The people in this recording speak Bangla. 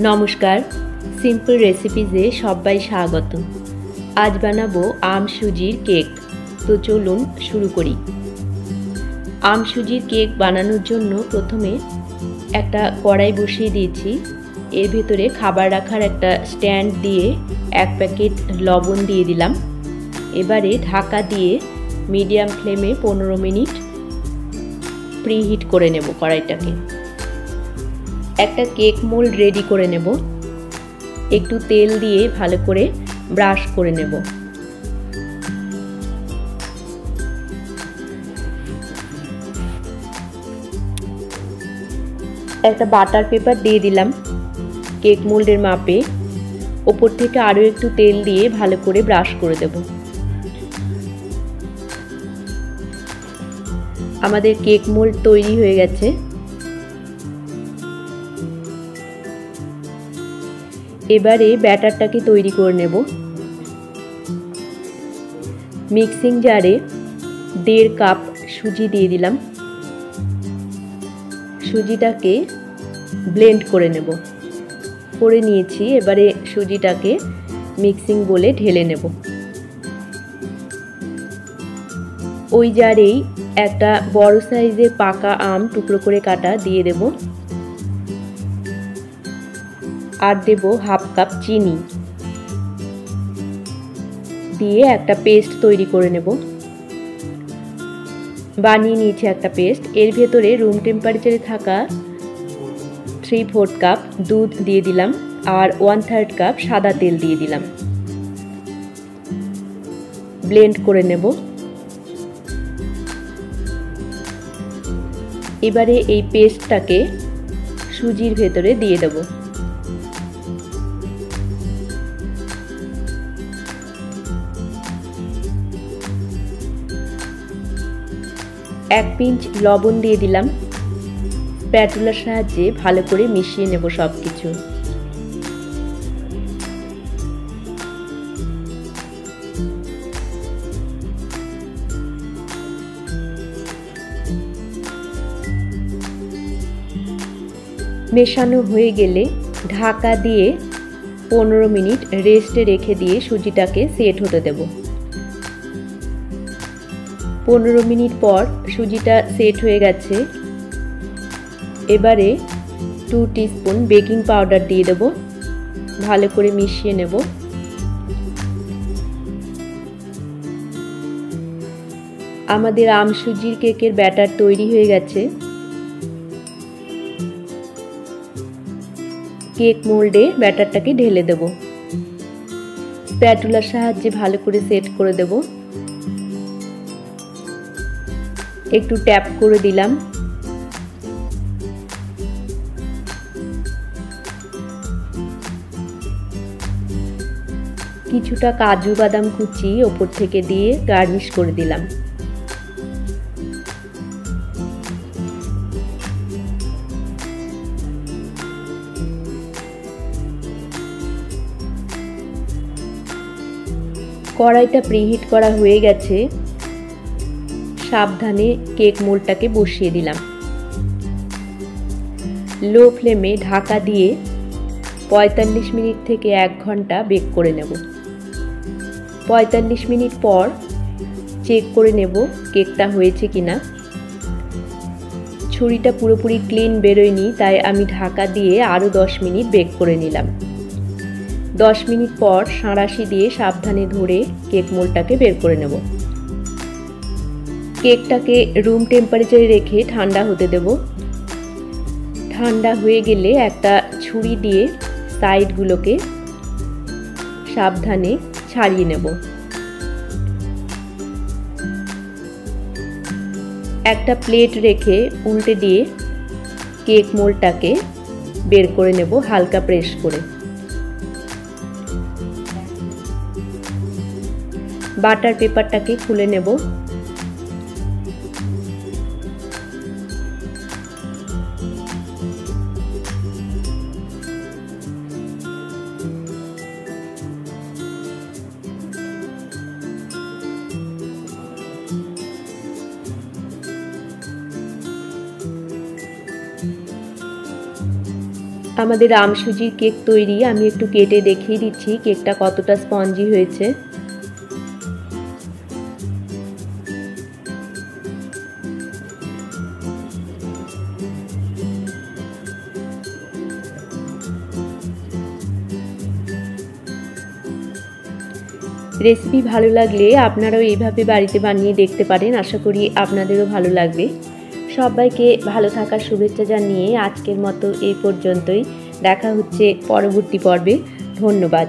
নমস্কার, সিম্পল রেসিপিজে সবাই স্বাগত। আজ বানাবো আম সুজির কেক। তো চলুন শুরু করি। আম সুজির কেক বানানোর জন্য প্রথমে একটা কড়াই বসিয়ে দিয়েছি। এর ভেতরে খাবার রাখার একটা স্ট্যান্ড দিয়ে 1 প্যাকেট লবণ দিয়ে দিলাম। এবারে ঢাকা দিয়ে মিডিয়াম ফ্লেমে 15 মিনিট প্রিহিট করে নেব কড়াইটাকে। একটা কেক মোল্ড রেডি করে নেব। একটু তেল দিয়ে ভালো করে ব্রাশ করে নেব। একটা বাটার পেপার দিয়ে দিলাম কেক মোল্ডের মাপে। ওপর থেকে আরও একটু তেল দিয়ে ভালো করে ব্রাশ করে দেব। আমাদের কেক মোল্ড তৈরি হয়ে গেছে। এবারে ব্যাটারটাকে তৈরি করে নেব। মিক্সিং জারে 1.5 কাপ সুজি দিয়ে দিলাম। সুজিটাকে ব্লেন্ড করে নেব। করে নিয়েছি। এবারে সুজিটাকে মিক্সিং বোলে ঢেলে নেব। ওই জারেই একটা বড় সাইজের পাকা আম টুকরো করে কাটা দিয়ে দেব। আর দেব 1/2 কাপ চিনি দিয়ে একটা পেস্ট তৈরি করে নেব। বানিয়ে নিয়েছি একটা পেস্ট। এর ভেতরে রুম টেম্পারেচারে থাকা 3/4 কাপ দুধ দিয়ে দিলাম আর 1/3 কাপ সাদা তেল দিয়ে দিলাম। ব্লেন্ড করে নেব। এবারে এই পেস্টটাকে সুজির ভেতরে দিয়ে দেব। 1 পিঞ্চ লবণ দিয়ে দিলাম। স্প্যাটুলার সাহায্যে ভালো করে মিশিয়ে নেব সবকিছু। মেশানো হয়ে গেলে ঢাকা দিয়ে 15 মিনিট রেস্টে রেখে দিয়ে সুজিটাকে সেট হতে দেব। 15 মিনিট পর সুজিটা সেট হয়ে গেছে। এবারে 2 টিস্পুন বেকিং পাউডার দিয়ে দেব। ভালো করে মিশিয়ে নেব। আমাদের আম সুজির কেকের ব্যাটার তৈরি হয়ে গেছে। কেক মোল্ডে ব্যাটারটাকে ঢেলে দেব। স্প্যাটুলার সাহায্যে ভালো করে সেট করে দেব। একটু ট্যাপ করে দিলাম। কিছুটা কাজু বাদাম কুচি ওপর থেকে দিয়ে গার্নিশ করে দিলাম। কড়াইটা প্রিহিট করা হয়ে গেছে। সাবধানে কেক মোল্ডটাকে বসিয়ে দিলাম। লো ফ্লেমে ঢাকা দিয়ে 45 মিনিট থেকে 1 ঘন্টা বেক করে নেব। 45 মিনিট পর চেক করে নেব কেকটা হয়েছে কিনা। ছুরিটা পুরোপুরি ক্লিন বেরোয়নি, তাই আমি ঢাকা দিয়ে আরও 10 মিনিট বেক করে নিলাম। 10 মিনিট পর সাঁড়াশি দিয়ে সাবধানে ধরে কেক মোল্ডটাকে বের করে নেব। কেকটাকে রুম টেম্পারেচারে রেখে ঠান্ডা হতে দেব। ঠান্ডা হয়ে গেলে একটা ছুরি দিয়ে সাইডগুলোকে সাবধানে ছাড়িয়ে নেব। একটা প্লেট রেখে উল্টে দিয়ে কেক মোল্ডটাকে বের করে নেব হালকা প্রেস করে। বাটার পেপারটাকে খুলে নেব। আমাদের আম সুজির কেক তৈরি। আমি একটু কেটে দেখিয়ে দিচ্ছি কেকটা কতটা স্পঞ্জি হয়েছে। রেসিপি ভালো লাগলে আপনারাও এইভাবে বাড়িতে বানিয়ে দেখতে পারেন। আশা করি আপনাদেরও ভালো লাগবে। সবাইকে ভালো থাকার শুভেচ্ছা জানিয়ে আজকের মতো এই পর্যন্তই। দেখা হচ্ছে পরবর্তী পর্বে। ধন্যবাদ।